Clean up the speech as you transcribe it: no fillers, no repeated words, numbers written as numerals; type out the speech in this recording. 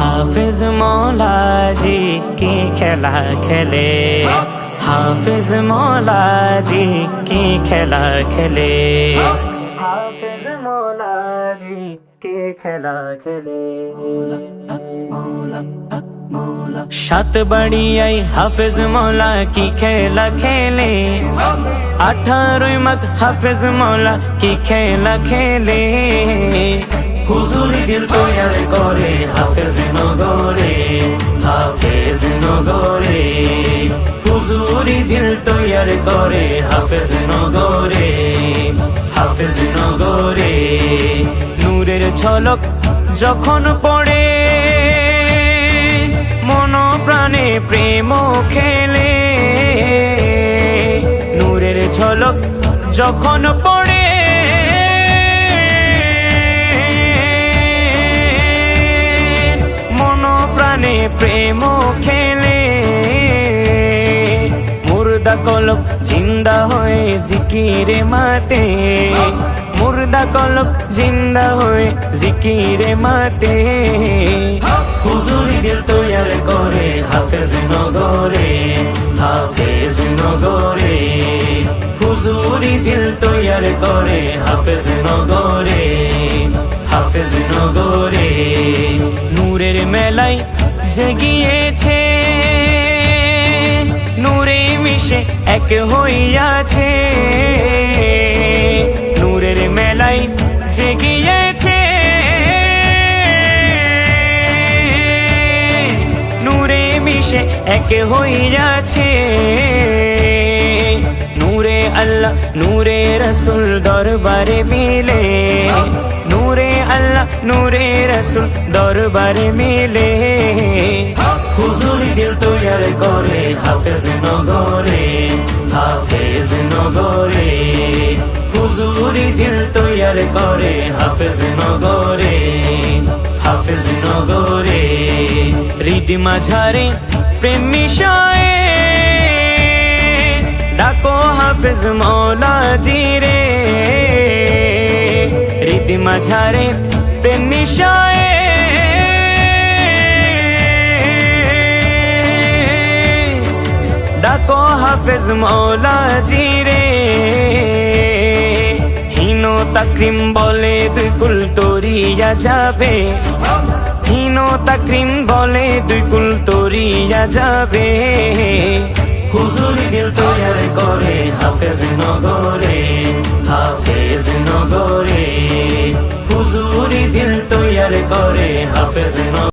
হাফিজ মৌলাজি কি খেলা খেলে, হাফিজ মৌলাজি কি খেলা খেলে, হাফিজ মৌলাজি কি খেলা খেলে। সাত বাড়িয়াই হাফিজ মৌলা কি খেলা খেলে, 18 মাঘ হাফিজ মৌলা কি খেলা খেলে। হুজুরি দিল তৈয়ার করে হাফিজ নগরে, হাফিজ নগরে, হুজুরি দিল তৈয়ার করে হাফিজ নগরে, হাফিজ নগরে। নূরের ঝলক যখন পড়ে মন প্রাণে প্রেম খেলে, নূরের ঝলক যখন পড়ে প্রেম খেলে। মুর্দা কলব জিন্দা হয়ে জিকিরে মাতে, মুর্দা কলব জিন্দা হয়ে জিকিরে মাতে। হুজুরি দিল তৈয়ার করে হাফিজ নগরে, হাফিজ নগরে, হুজুরি দিল তৈয়ার করে হাফিজ নগরে, হাফিজ নগরে। নূরের মেলায় জেগিয়েছে নূরে মিশে এক হইয়াছে, নূরের মেলায় জেগিয়েছে নূরে মিশে এক হইয়াছে। নূরে আল্লাহ নূরে রসুল দরবারে মিলে, নূরে আল্লাহ নূরে রসুল দরবারে মিলে। হুজুরি দিল তৈয়ার করে হাফিজ নগরে, হাফিজ নগরে, হুজুরি দিল তৈয়ার করে হাফিজ নগরে, হাফিজ নগরে। হৃদ মাঝারে প্রেম মিশায়ে ডাকো হাফিজ মৌলাজি রে, হৃদ মাঝারে প্রেম মিশায়ে ডাকো হাফিজ মৌলাজি রে। হিনো তাকরিম বলে দুই কুল তরিয়া যাবে, হিনো তাকরিম বলে দুই কুল তরিয়া যাবে। হুজুরি দিল তৈয়ার করে হাফিজ নগরে, হাফিজ নগরে, হুজুরি দিল তৈয়ার করে হাফিজ নগরে।